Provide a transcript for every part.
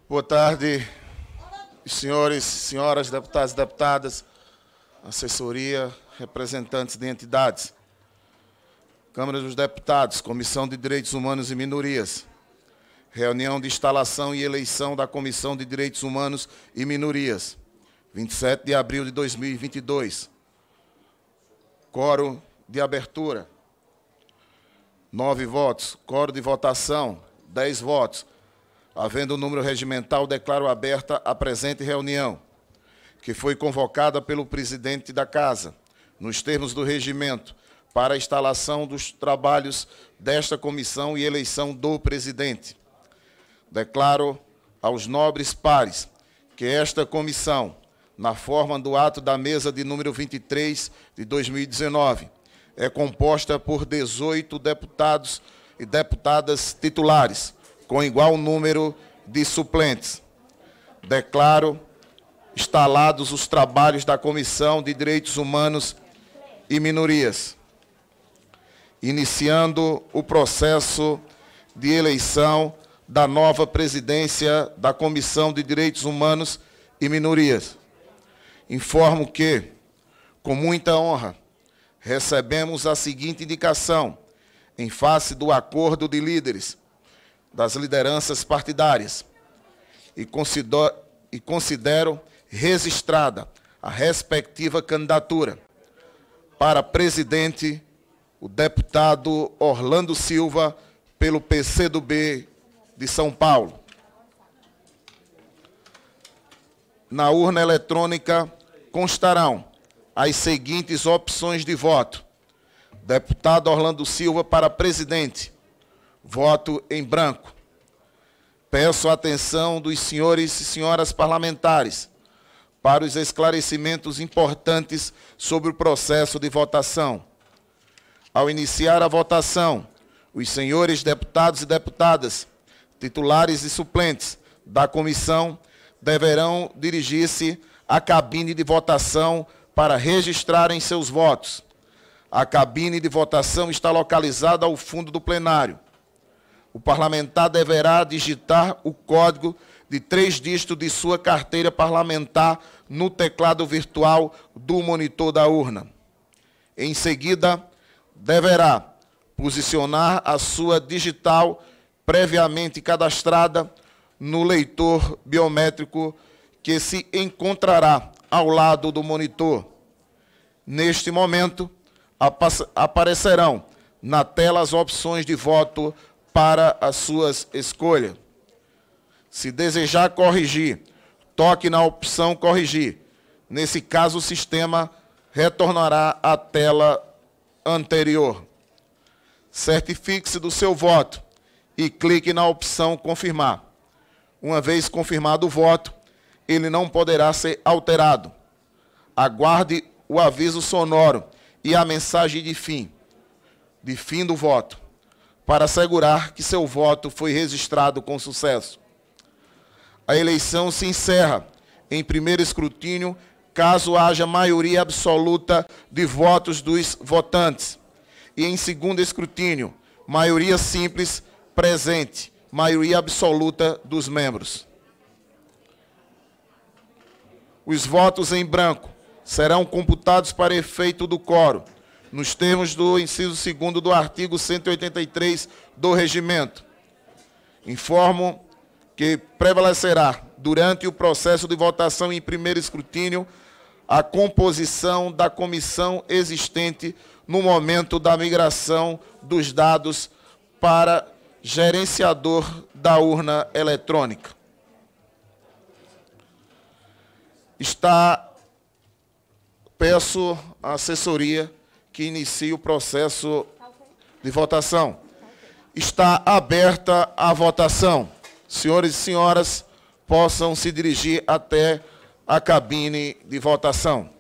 Boa tarde, senhores, senhoras, deputados e deputadas, assessoria, representantes de entidades, Câmara dos Deputados, Comissão de Direitos Humanos e Minorias, reunião de instalação e eleição da Comissão de Direitos Humanos e Minorias, 27 de abril de 2022. Quórum de abertura, 9 votos. Quórum de votação, 10 votos. Havendo o número regimental, declaro aberta a presente reunião, que foi convocada pelo presidente da Casa, nos termos do regimento, para a instalação dos trabalhos desta comissão e eleição do presidente. Declaro aos nobres pares que esta comissão, na forma do ato da mesa de número 23 de 2019, é composta por 18 deputados e deputadas titulares, com igual número de suplentes. Declaro instalados os trabalhos da Comissão de Direitos Humanos e Minorias, iniciando o processo de eleição da nova presidência da Comissão de Direitos Humanos e Minorias. Informo que, com muita honra, recebemos a seguinte indicação, em face do acordo de líderes das lideranças partidárias, e considero registrada a respectiva candidatura para presidente o deputado Orlando Silva, pelo PCdoB de São Paulo. Na urna eletrônica constarão as seguintes opções de voto. Deputado Orlando Silva para presidente, voto em branco. Peço a atenção dos senhores e senhoras parlamentares para os esclarecimentos importantes sobre o processo de votação. Ao iniciar a votação, os senhores deputados e deputadas, titulares e suplentes da comissão, deverão dirigir-se à cabine de votação para registrarem seus votos. A cabine de votação está localizada ao fundo do plenário. O parlamentar deverá digitar o código de 3 dígitos de sua carteira parlamentar no teclado virtual do monitor da urna. Em seguida, deverá posicionar a sua digital previamente cadastrada no leitor biométrico que se encontrará ao lado do monitor. Neste momento, aparecerão na tela as opções de voto para as suas escolhas. Se desejar corrigir, toque na opção corrigir. Nesse caso, o sistema retornará à tela anterior. Certifique-se do seu voto e clique na opção confirmar. Uma vez confirmado o voto, ele não poderá ser alterado. Aguarde o aviso sonoro e a mensagem de fim do voto, para assegurar que seu voto foi registrado com sucesso. A eleição se encerra em primeiro escrutínio, caso haja maioria absoluta de votos dos votantes. E em segundo escrutínio, maioria simples presente, maioria absoluta dos membros. Os votos em branco serão computados para efeito do quórum, nos termos do inciso 2º do artigo 183 do Regimento. Informo que prevalecerá, durante o processo de votação em primeiro escrutínio, a composição da comissão existente no momento da migração dos dados para gerenciador da urna eletrônica. Peço à assessoria que inicie o processo de votação. Está aberta a votação. Senhores e senhoras, possam se dirigir até a cabine de votação.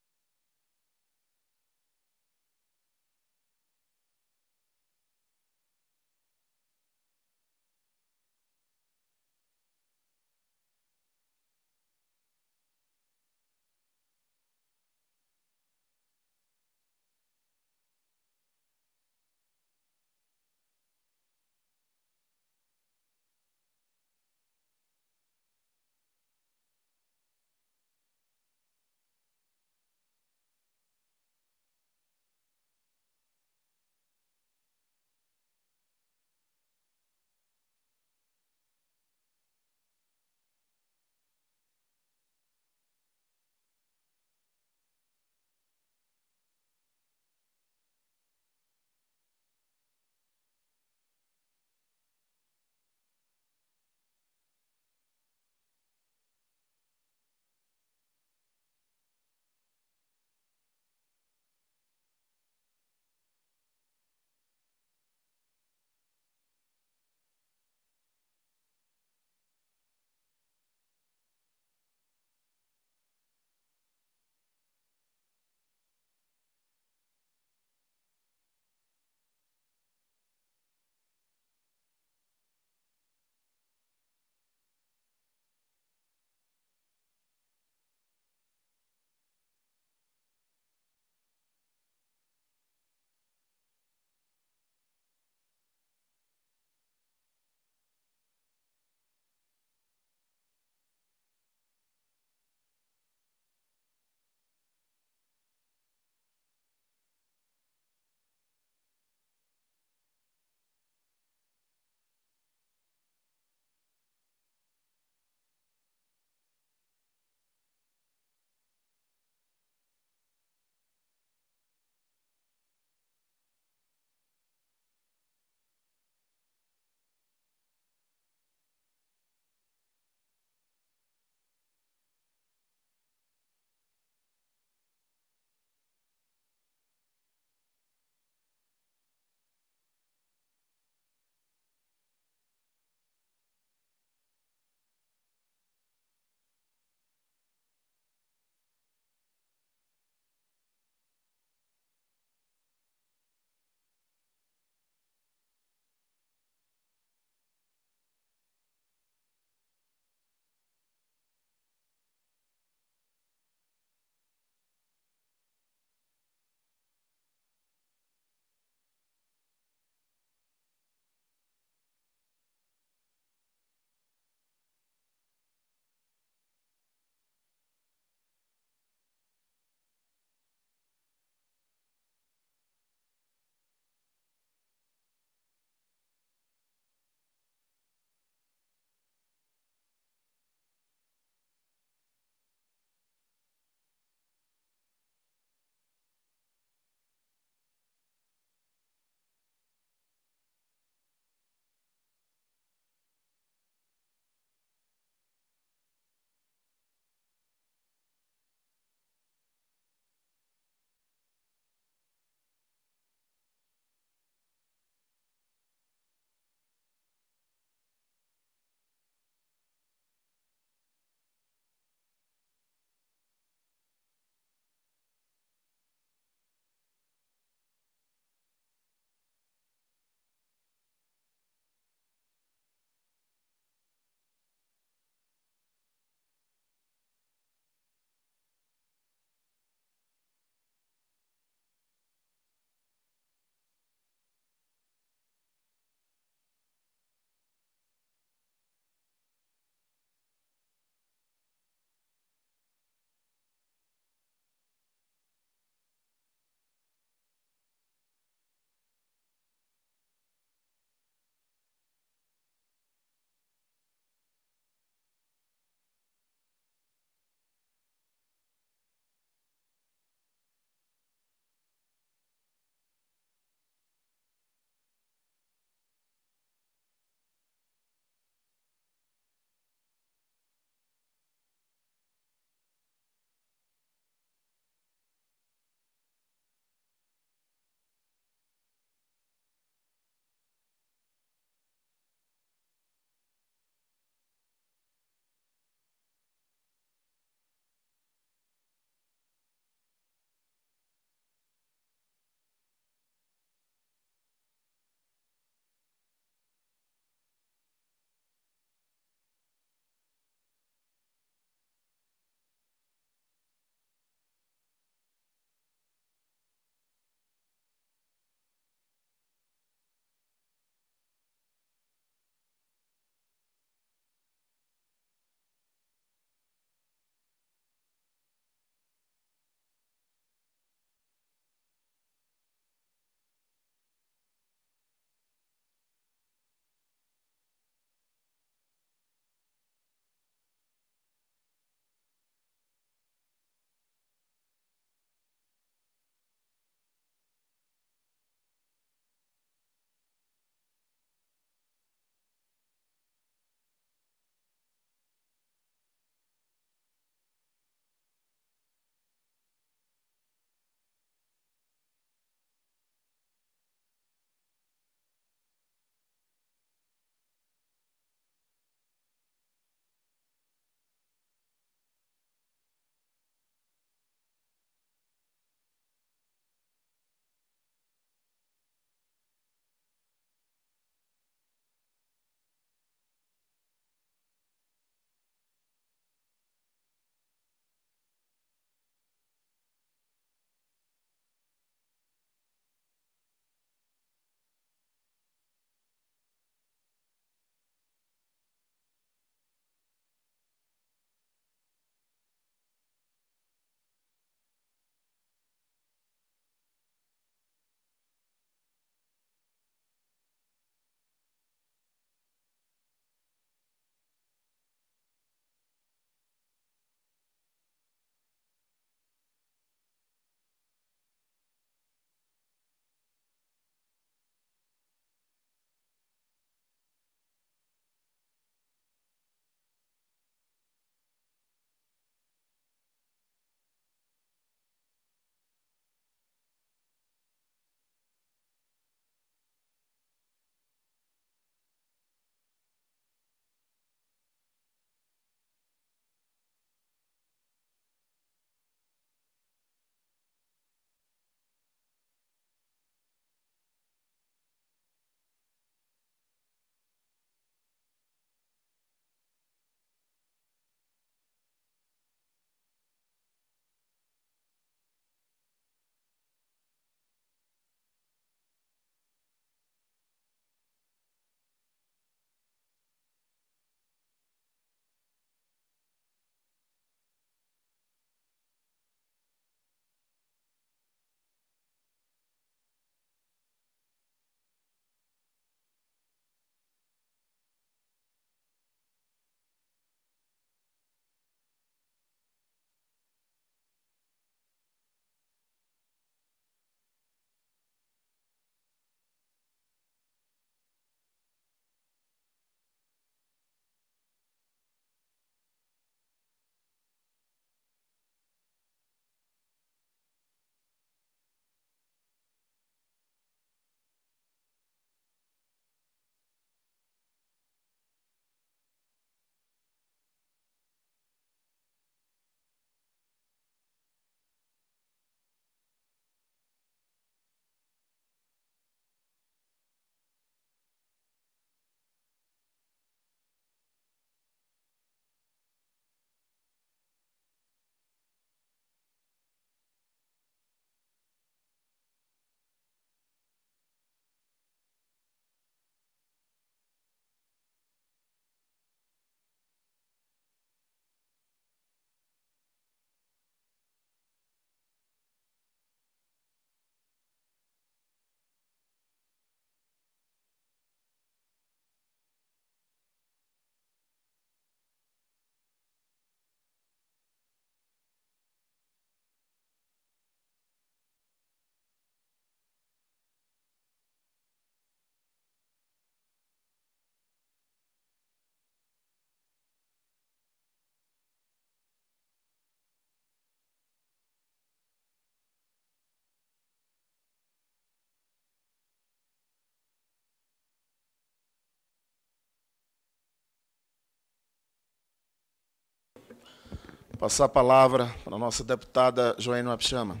Passar a palavra para a nossa deputada Joênia Wapchana.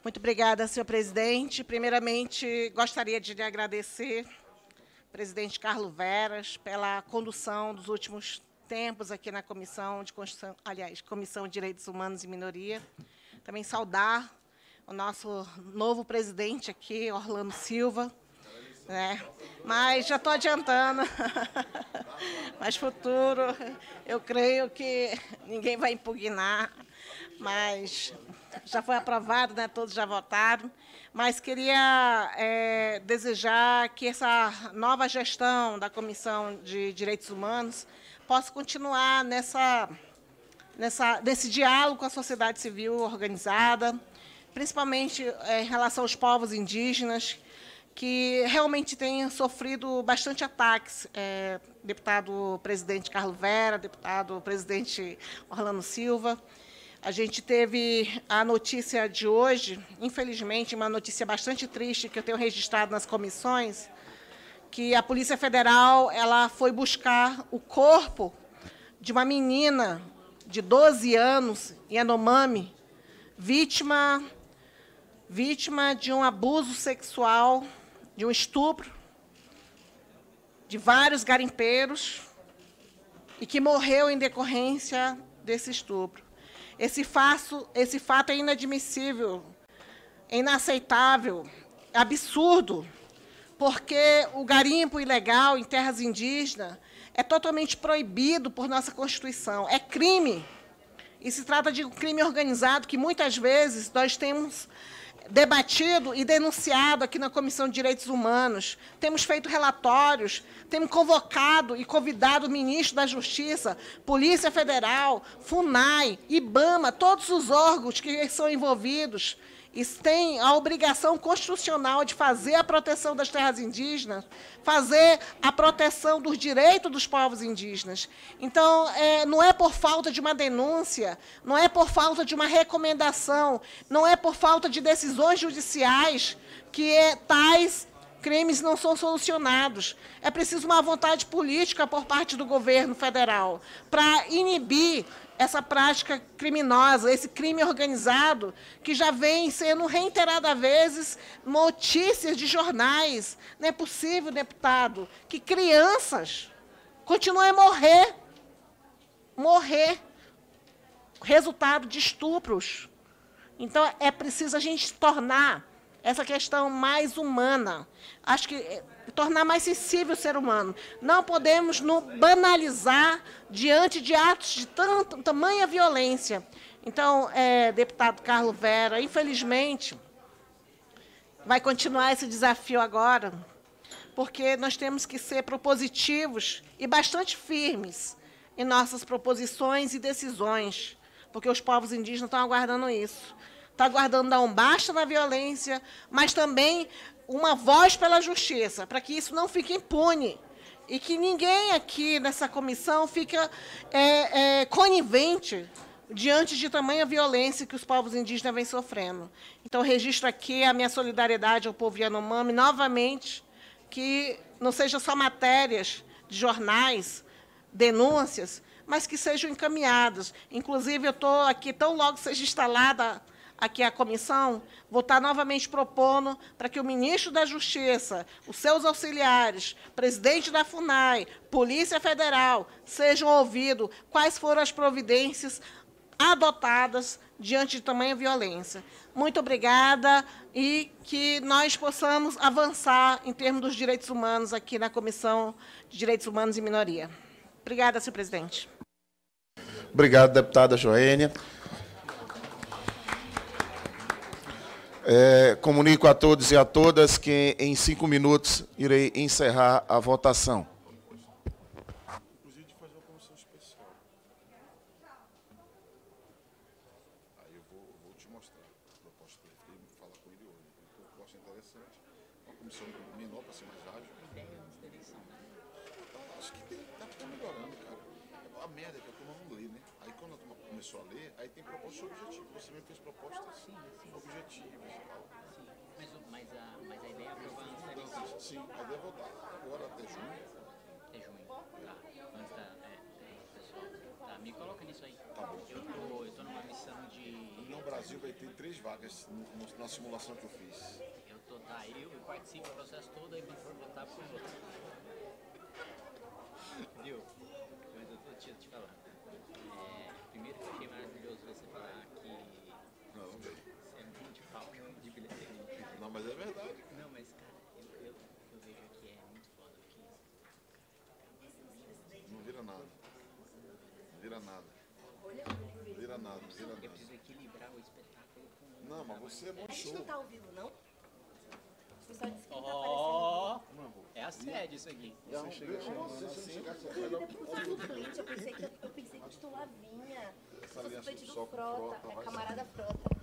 Muito obrigada, senhor presidente. Primeiramente, gostaria de lhe agradecer, presidente Carlos Veras, pela condução dos últimos tempos aqui na Comissão de Constituição, aliás, Comissão de Direitos Humanos e Minoria. Também saudar o nosso novo presidente aqui, Orlando Silva, né? Mas já estou adiantando. Mas futuro, eu creio que ninguém vai impugnar, mas já foi aprovado, né? Todos já votaram. Mas queria desejar que essa nova gestão da Comissão de Direitos Humanos possa continuar nesse diálogo com a sociedade civil organizada, principalmente em relação aos povos indígenas, que realmente têm sofrido bastante ataques. Deputado presidente Carlos Vera, deputado presidente Orlando Silva. A gente teve a notícia de hoje, infelizmente, uma notícia bastante triste que eu tenho registrado nas comissões, que a Polícia Federal ela foi buscar o corpo de uma menina de 12 anos, Yanomami, vítima de um abuso sexual, de um estupro, de vários garimpeiros, e que morreu em decorrência desse estupro. Esse fato é inadmissível, é inaceitável, é absurdo, porque o garimpo ilegal em terras indígenas é totalmente proibido por nossa Constituição. É crime. E se trata de um crime organizado que, muitas vezes, nós temos debatido e denunciado aqui na Comissão de Direitos Humanos. Temos feito relatórios, temos convocado e convidado o ministro da Justiça, Polícia Federal, FUNAI, IBAMA, todos os órgãos que são envolvidos e têm a obrigação constitucional de fazer a proteção das terras indígenas, fazer a proteção dos direitos dos povos indígenas. Então, não é por falta de uma denúncia, não é por falta de uma recomendação, não é por falta de decisões judiciais que tais crimes não são solucionados. É preciso uma vontade política por parte do governo federal para inibir essa prática criminosa, esse crime organizado, que já vem sendo reiteradas vezes notícias de jornais. Não é possível, deputado, que crianças continuem a morrer, resultado de estupros. Então, é preciso a gente tornar essa questão mais humana. Acho que tornar mais sensível o ser humano. Não podemos nos banalizar diante de atos de tamanha violência. Então, deputado Carlos Vera, infelizmente, vai continuar esse desafio agora, porque nós temos que ser propositivos e bastante firmes em nossas proposições e decisões, porque os povos indígenas estão aguardando isso. Estão aguardando dar um basta na violência, mas também uma voz pela justiça, para que isso não fique impune e que ninguém aqui nessa comissão fique conivente diante de tamanha violência que os povos indígenas vêm sofrendo. Então, registro aqui a minha solidariedade ao povo Yanomami, novamente, que não sejam só matérias de jornais, denúncias, mas que sejam encaminhadas. Inclusive, eu estou aqui, tão logo seja instalada aqui a comissão, vou estar novamente propondo para que o ministro da Justiça, os seus auxiliares, presidente da FUNAI, Polícia Federal, sejam ouvidos quais foram as providências adotadas diante de tamanha violência. Muito obrigada e que nós possamos avançar em termos dos direitos humanos aqui na Comissão de Direitos Humanos e Minoria. Obrigada, senhor presidente. Obrigado, deputada Joênia. Comunico a todos e a todas que, em 5 minutos, irei encerrar a votação. Começou a ler, aí tem propostas objetivas. Você mesmo fez propostas objetivas e tal. Mas a ideia é aprovar antes da eleição. Sim, a ideia é votar agora até junho. Até junho, tá. Antes da... pessoal, tá, me coloca nisso aí. Tá bom. Brasil vai ter 3 vagas na simulação que eu fiz. Eu participo do processo todo, aí me for votar, por votar. Viu? Mas eu tô te falando. Primeiro que eu achei maravilhoso você falar que Não, velho. você é muito falta de bilheteria. Não, mas é verdade. Não, mas cara, eu vejo que é muito foda, porque Não vira nada. Não vira nada. Não vira nada, não vira eu nada. preciso equilibrar o espetáculo com... Não, mas você é bom A gente show. não tá ao vivo, não? O pessoal disse que não tá Ó, é assédio isso aqui. Você chegasse a aparecendo. Por falar no suplente, eu pensei que tu Lavinha. Eu sou aliança suplente do do sol com Frota, Frota, é vai camarada Frota.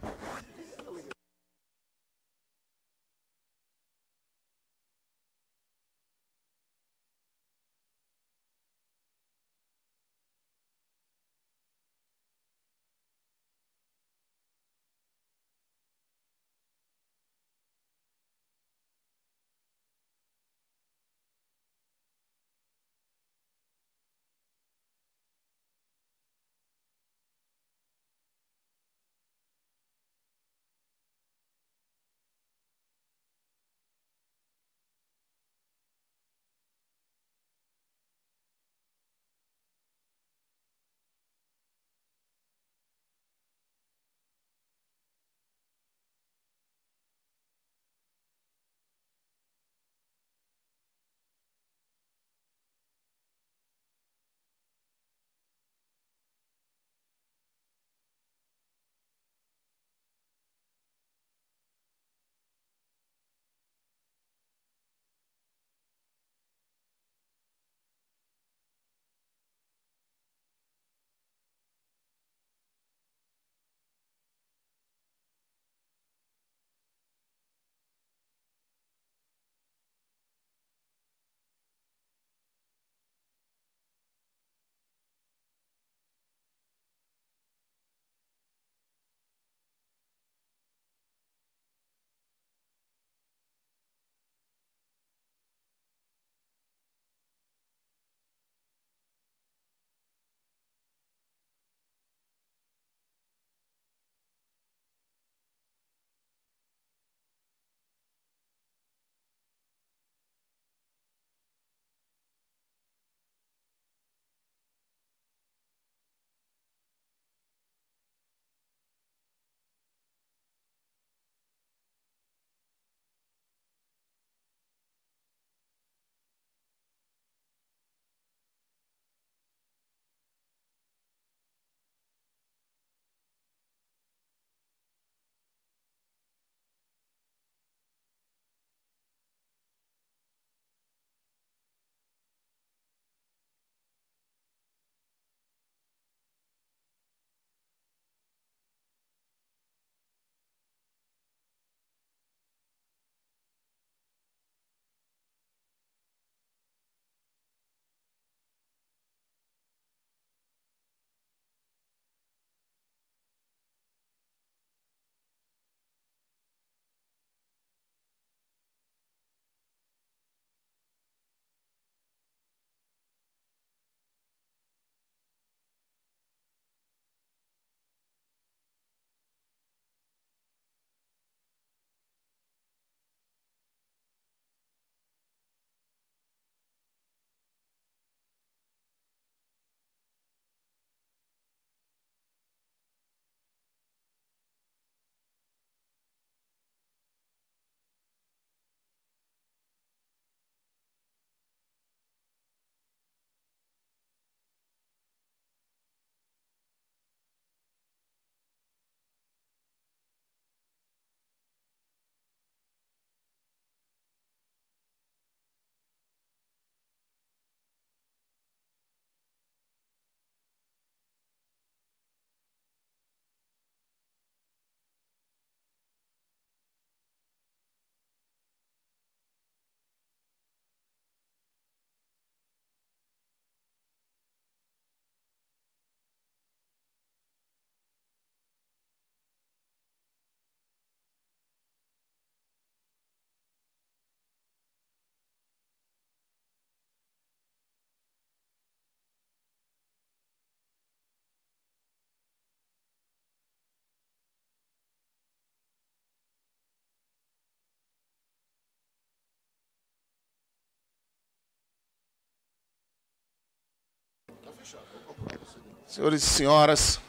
Senhores e senhoras,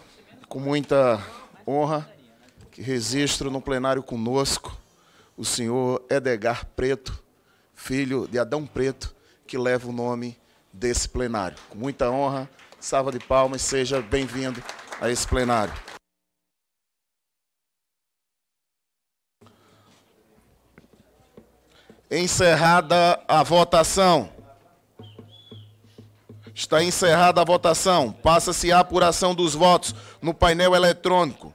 com muita honra, que registro no plenário conosco o senhor Edgar Preto, filho de Adão Preto, que leva o nome desse plenário. Com muita honra, salva de palmas, seja bem-vindo a esse plenário. Encerrada a votação. Está encerrada a votação. Passa-se a apuração dos votos no painel eletrônico.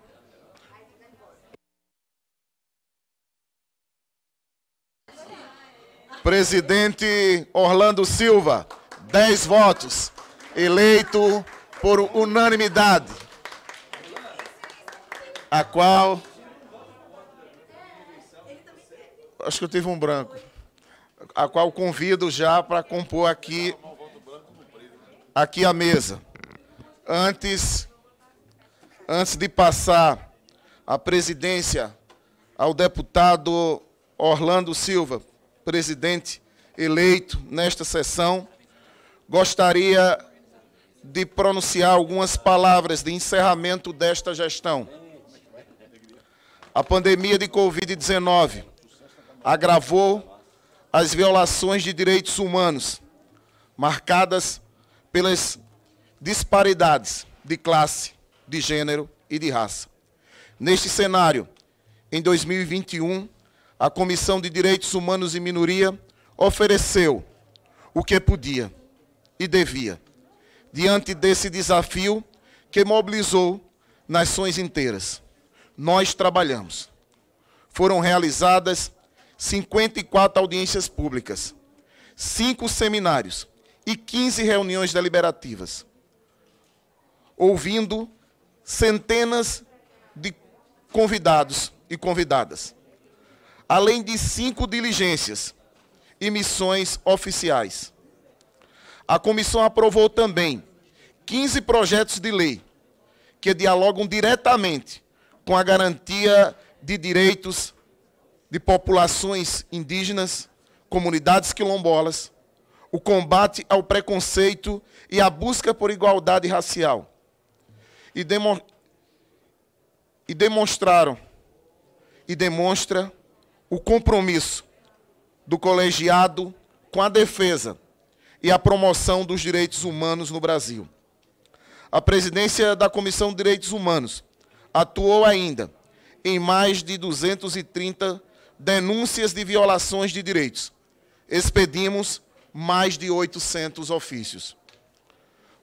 Presidente Orlando Silva, 10 votos. Eleito por unanimidade. A qual... Acho que eu tive um branco. A qual convido já para compor aqui a mesa. Antes de passar a presidência ao deputado Orlando Silva, presidente eleito nesta sessão, gostaria de pronunciar algumas palavras de encerramento desta gestão. A pandemia de Covid-19 agravou as violações de direitos humanos, marcadas pelas disparidades de classe, de gênero e de raça. Neste cenário, em 2021, a Comissão de Direitos Humanos e Minoria ofereceu o que podia e devia, diante desse desafio que mobilizou nações inteiras. Nós trabalhamos. Foram realizadas 54 audiências públicas, 5 seminários e 15 reuniões deliberativas, ouvindo centenas de convidados e convidadas, além de 5 diligências e missões oficiais. A comissão aprovou também 15 projetos de lei que dialogam diretamente com a garantia de direitos de populações indígenas, comunidades quilombolas, o combate ao preconceito e a busca por igualdade racial. E demonstra o compromisso do colegiado com a defesa e a promoção dos direitos humanos no Brasil. A presidência da Comissão de Direitos Humanos atuou ainda em mais de 230 denúncias de violações de direitos. Expedimos mais de 800 ofícios.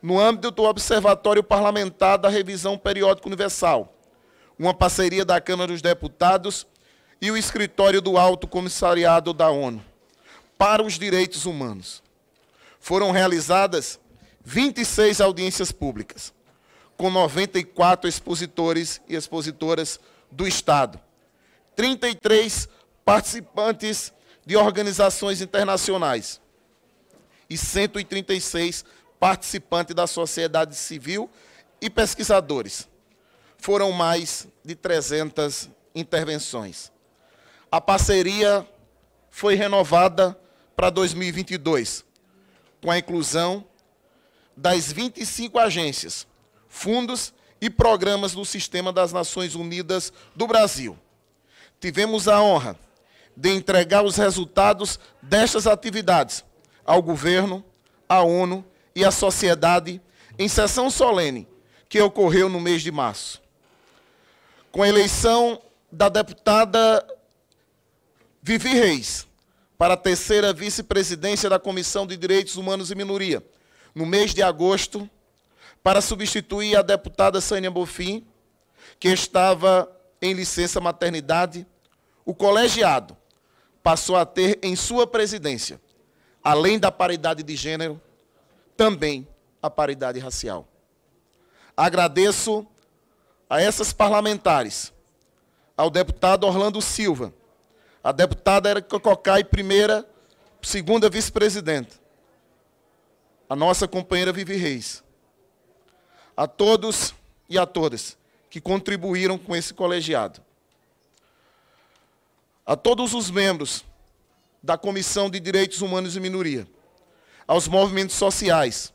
No âmbito do Observatório Parlamentar da Revisão Periódica Universal, uma parceria da Câmara dos Deputados e o Escritório do Alto Comissariado da ONU para os Direitos Humanos. Foram realizadas 26 audiências públicas, com 94 expositores e expositoras do Estado, 33 participantes de organizações internacionais e 136 participantes da sociedade civil e pesquisadores. Foram mais de 300 intervenções. A parceria foi renovada para 2022, com a inclusão das 25 agências, fundos e programas do Sistema das Nações Unidas do Brasil. Tivemos a honra de entregar os resultados destas atividades ao governo, à ONU e à sociedade em sessão solene que ocorreu no mês de março. Com a eleição da deputada Vivi Reis para a 3ª vice-presidência da Comissão de Direitos Humanos e Minoria, no mês de agosto, para substituir a deputada Sânia Bonfim, que estava em licença maternidade, o colegiado passou a ter em sua presidência, além da paridade de gênero, também a paridade racial. Agradeço a essas parlamentares, ao deputado Orlando Silva, a deputada Érica Cocai, 2ª vice-presidenta, a nossa companheira Vivi Reis, a todos e a todas que contribuíram com esse colegiado, a todos os membros da Comissão de Direitos Humanos e Minoria, aos movimentos sociais,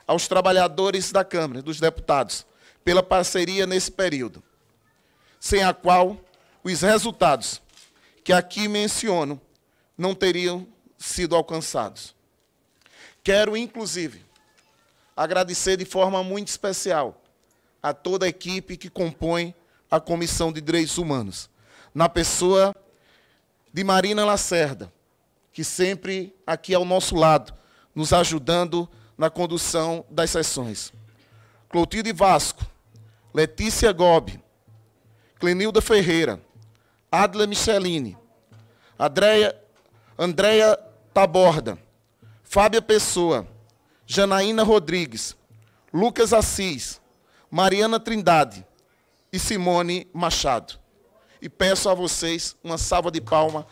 aos trabalhadores da Câmara dos Deputados pela parceria nesse período, sem a qual os resultados que aqui menciono não teriam sido alcançados. Quero, inclusive, agradecer de forma muito especial a toda a equipe que compõe a Comissão de Direitos Humanos, na pessoa de Marina Lacerda, que sempre aqui ao nosso lado, nos ajudando na condução das sessões. Clotilde Vasco, Letícia Gobi, Clenilda Ferreira, Adla Micheline, Andréia Taborda, Fábia Pessoa, Janaína Rodrigues, Lucas Assis, Mariana Trindade e Simone Machado. E peço a vocês uma salva de palmas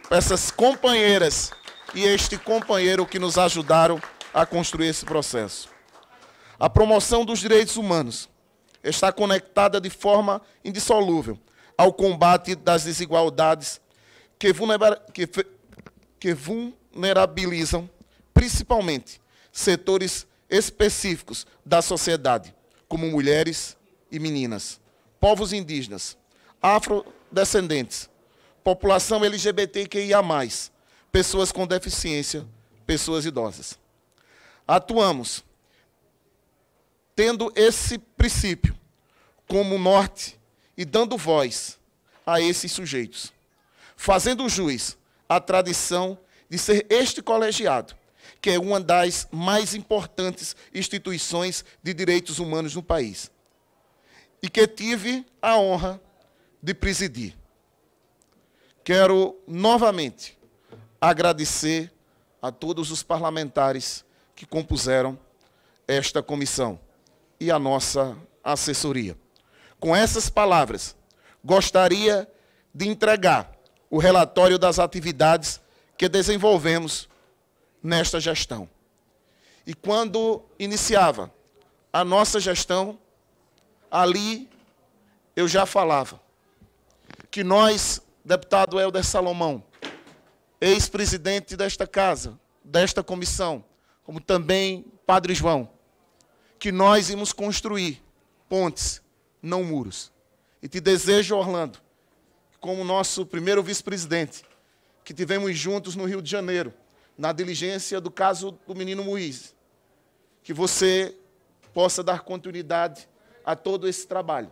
para essas companheiras e este companheiro que nos ajudaram a construir esse processo. A promoção dos direitos humanos está conectada de forma indissolúvel ao combate das desigualdades que vulnerabilizam principalmente setores específicos da sociedade, como mulheres e meninas, povos indígenas, afrodescendentes, população LGBTQIA+, pessoas com deficiência, pessoas idosas. Atuamos tendo esse princípio como norte e dando voz a esses sujeitos, fazendo jus à tradição de ser este colegiado, que é uma das mais importantes instituições de direitos humanos no país, e que tive a honra de presidir. Quero novamente agradecer a todos os parlamentares que compuseram esta comissão e a nossa assessoria. Com essas palavras, gostaria de entregar o relatório das atividades que desenvolvemos nesta gestão. E quando iniciava a nossa gestão, ali eu já falava que nós, deputado Helder Salomão, ex-presidente desta casa, desta comissão, como também Padre João, que nós íamos construir pontes, não muros. E te desejo, Orlando, como nosso primeiro vice-presidente, que tivemos juntos no Rio de Janeiro, na diligência do caso do menino Moisés, que você possa dar continuidade a todo esse trabalho,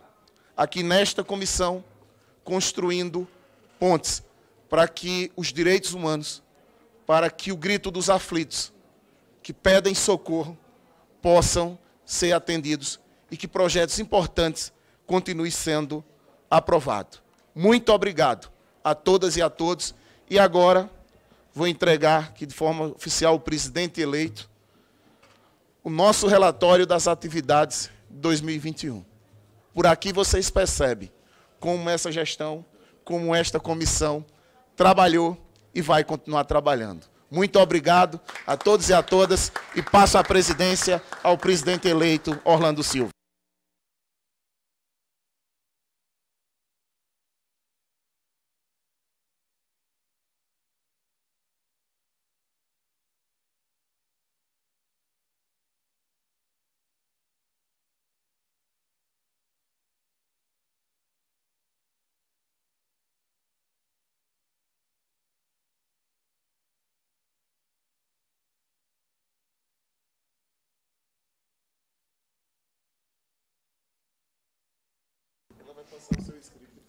aqui nesta comissão, construindo pontes, para que os direitos humanos, para que o grito dos aflitos, que pedem socorro, possam ser atendidos e que projetos importantes continuem sendo aprovados. Muito obrigado a todas e a todos. E agora vou entregar aqui de forma oficial ao presidente eleito o nosso relatório das atividades de 2021. Por aqui vocês percebem como essa gestão, como esta comissão trabalhou e vai continuar trabalhando. Muito obrigado a todos e a todas e passo a presidência ao presidente eleito Orlando Silva.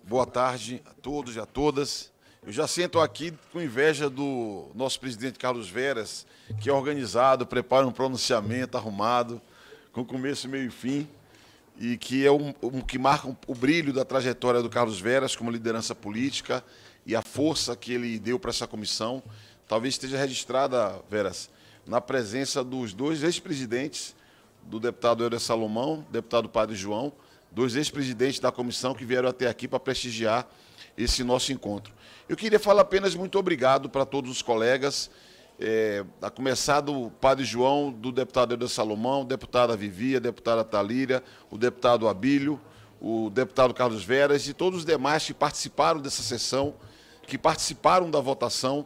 Boa tarde a todos e a todas. Eu já sento aqui com inveja do nosso presidente Carlos Veras, que é organizado, prepara um pronunciamento arrumado, com começo, meio e fim, e que é que marca o brilho da trajetória do Carlos Veras como liderança política e a força que ele deu para essa comissão. Talvez esteja registrada, Veras, na presença dos dois ex-presidentes, do deputado Helder Salomão, deputado Padre João, dois ex-presidentes da comissão que vieram até aqui para prestigiar esse nosso encontro. Eu queria falar apenas muito obrigado para todos os colegas, a começar do Padre João, do deputado Helder Salomão, deputada Vivi, a deputada Talíria, o deputado Abílio, o deputado Carlos Veras e todos os demais que participaram dessa sessão, que participaram da votação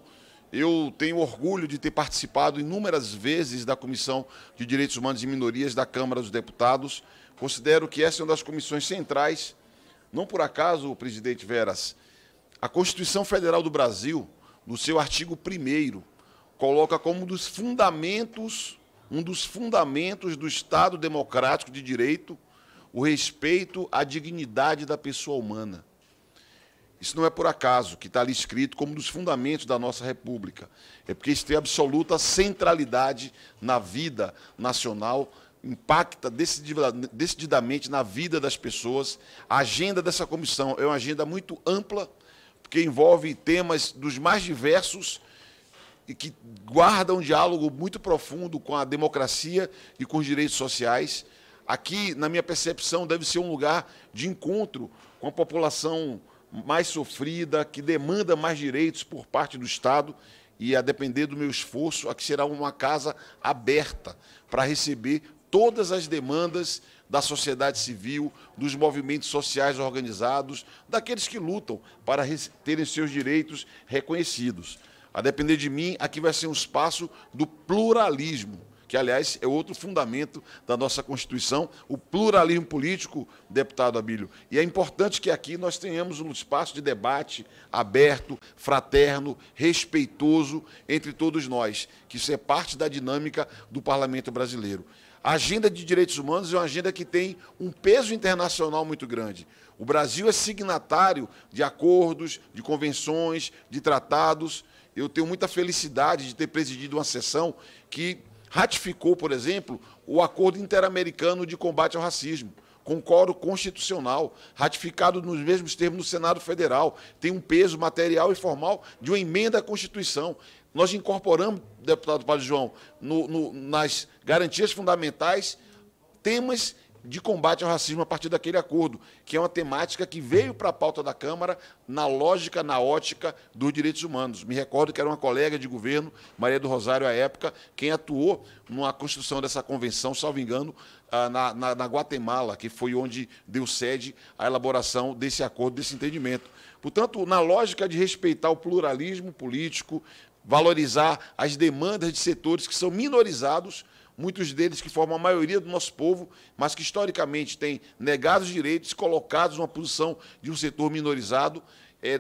Eu tenho orgulho de ter participado inúmeras vezes da Comissão de Direitos Humanos e Minorias da Câmara dos Deputados. Considero que essa é uma das comissões centrais. Não por acaso, presidente Veras, a Constituição Federal do Brasil, no seu artigo 1º, coloca como um dos fundamentos do Estado democrático de direito o respeito à dignidade da pessoa humana. Isso não é por acaso que está ali escrito como um dos fundamentos da nossa República. É porque isso tem absoluta centralidade na vida nacional, impacta decididamente na vida das pessoas. A agenda dessa comissão é uma agenda muito ampla, porque envolve temas dos mais diversos e que guardam um diálogo muito profundo com a democracia e com os direitos sociais. Aqui, na minha percepção, deve ser um lugar de encontro com a população mais sofrida, que demanda mais direitos por parte do Estado, e, a depender do meu esforço, aqui será uma casa aberta para receber todas as demandas da sociedade civil, dos movimentos sociais organizados, daqueles que lutam para terem seus direitos reconhecidos. A depender de mim, aqui vai ser um espaço do pluralismo, que, aliás, é outro fundamento da nossa Constituição, o pluralismo político, deputado Abílio. E é importante que aqui nós tenhamos um espaço de debate aberto, fraterno, respeitoso entre todos nós, que isso é parte da dinâmica do Parlamento brasileiro. A agenda de direitos humanos é uma agenda que tem um peso internacional muito grande. O Brasil é signatário de acordos, de convenções, de tratados. Eu tenho muita felicidade de ter presidido uma sessão que ratificou, por exemplo, o Acordo Interamericano de Combate ao Racismo, com quórum constitucional, ratificado nos mesmos termos no Senado Federal. Tem um peso material e formal de uma emenda à Constituição. Nós incorporamos, deputado Padre João, nas garantias fundamentais, temas de combate ao racismo a partir daquele acordo, que é uma temática que veio para a pauta da Câmara na lógica, na ótica dos direitos humanos. Me recordo que era uma colega de governo, Maria do Rosário, à época, quem atuou na construção dessa convenção, salvo engano, na Guatemala, que foi onde deu sede à elaboração desse acordo, desse entendimento. Portanto, na lógica de respeitar o pluralismo político, valorizar as demandas de setores que são minorizados, muitos deles que formam a maioria do nosso povo, mas que historicamente têm negados direitos, colocados numa posição de um setor minorizado,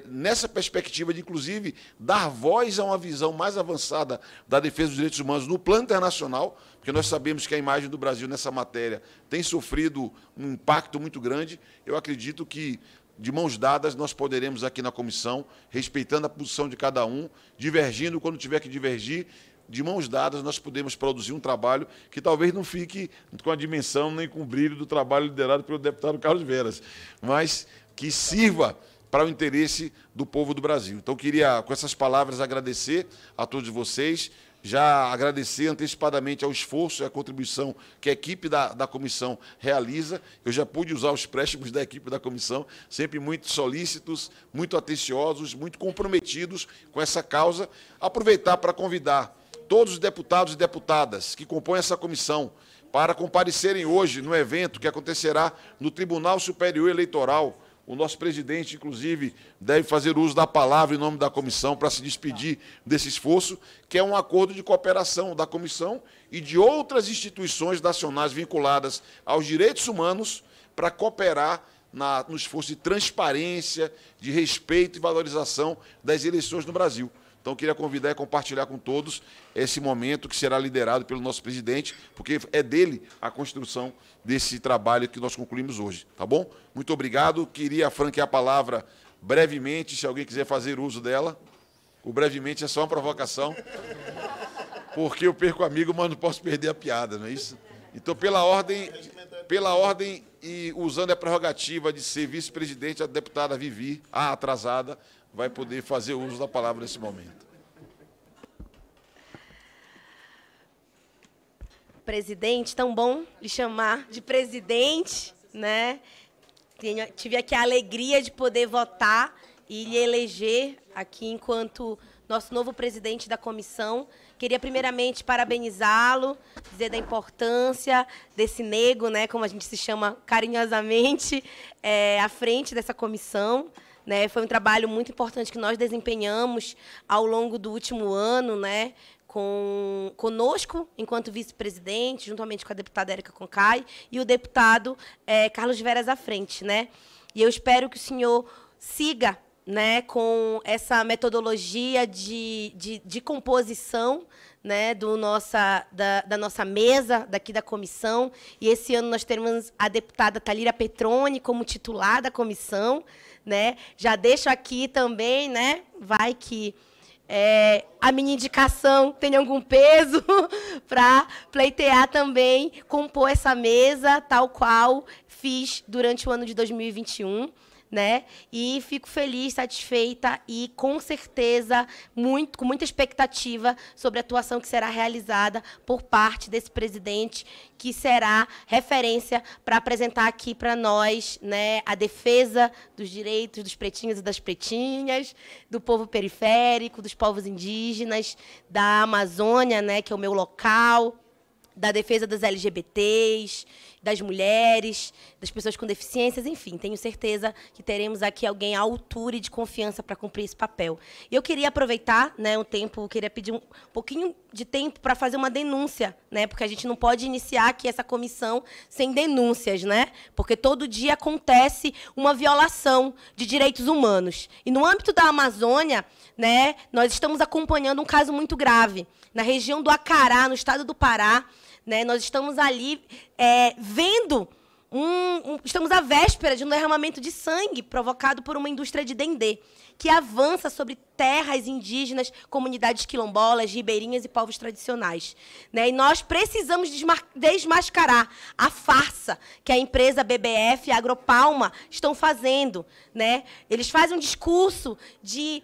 nessa perspectiva de, inclusive, dar voz a uma visão mais avançada da defesa dos direitos humanos no plano internacional, porque nós sabemos que a imagem do Brasil nessa matéria tem sofrido um impacto muito grande. Eu acredito que, de mãos dadas, nós poderemos aqui na comissão, respeitando a posição de cada um, divergindo quando tiver que divergir, de mãos dadas, nós podemos produzir um trabalho que talvez não fique com a dimensão nem com o brilho do trabalho liderado pelo deputado Carlos Veras, mas que sirva para o interesse do povo do Brasil. Então, queria, com essas palavras, agradecer a todos vocês, já agradecer antecipadamente ao esforço e à contribuição que a equipe da comissão realiza. Eu já pude usar os préstimos da equipe da comissão, sempre muito solícitos, muito atenciosos, muito comprometidos com essa causa. Aproveitar para convidar todos os deputados e deputadas que compõem essa comissão para comparecerem hoje no evento que acontecerá no Tribunal Superior Eleitoral. O nosso presidente, inclusive, deve fazer uso da palavra em nome da comissão para se despedir desse esforço, que é um acordo de cooperação da comissão e de outras instituições nacionais vinculadas aos direitos humanos para cooperar no esforço de transparência, de respeito e valorização das eleições no Brasil. Então, queria convidar e compartilhar com todos esse momento que será liderado pelo nosso presidente, porque é dele a construção desse trabalho que nós concluímos hoje. Tá bom? Muito obrigado. Queria franquear a palavra brevemente, se alguém quiser fazer uso dela. O brevemente é só uma provocação, porque eu perco amigo, mas não posso perder a piada, não é isso? Então, pela ordem e usando a prerrogativa de ser vice-presidente, a deputada Vivi, a atrasada, vai poder fazer uso da palavra nesse momento. Presidente, tão bom lhe chamar de presidente, né? Tive aqui a alegria de poder votar e lhe eleger aqui enquanto nosso novo presidente da comissão. Queria primeiramente parabenizá-lo, dizer da importância desse nego, né, como a gente se chama carinhosamente, à frente dessa comissão. né? Foi um trabalho muito importante que nós desempenhamos ao longo do último ano, né? Conosco, enquanto vice-presidente, juntamente com a deputada Érica Concai e o deputado Carlos Veras à frente, né? E eu espero que o senhor siga, né, com essa metodologia de composição, né, da nossa mesa, daqui da comissão. E esse ano nós teremos a deputada Thalíria Petroni como titular da comissão, né? Já deixo aqui também, né, vai que a minha indicação tem algum peso para pleitear também, compor essa mesa, tal qual fiz durante o ano de 2021. Né? E fico feliz, satisfeita e, com certeza, com muita expectativa sobre a atuação que será realizada por parte desse presidente, que será referência para apresentar aqui para nós, né, a defesa dos direitos dos pretinhos e das pretinhas, do povo periférico, dos povos indígenas, da Amazônia, né, que é o meu local, da defesa dos LGBTs, das mulheres, das pessoas com deficiências, enfim, tenho certeza que teremos aqui alguém à altura e de confiança para cumprir esse papel. E eu queria aproveitar, né, queria pedir um pouquinho de tempo para fazer uma denúncia, né, porque a gente não pode iniciar aqui essa comissão sem denúncias, né, porque todo dia acontece uma violação de direitos humanos. E no âmbito da Amazônia, né, nós estamos acompanhando um caso muito grave. Na região do Acará, no estado do Pará, né, nós estamos ali vendo, estamos à véspera de um derramamento de sangue provocado por uma indústria de dendê, que avança sobre terras indígenas, comunidades quilombolas, ribeirinhas e povos tradicionais. Né? E nós precisamos desmascarar a farsa que a empresa BBF e a Agropalma estão fazendo. Né? Eles fazem um discurso de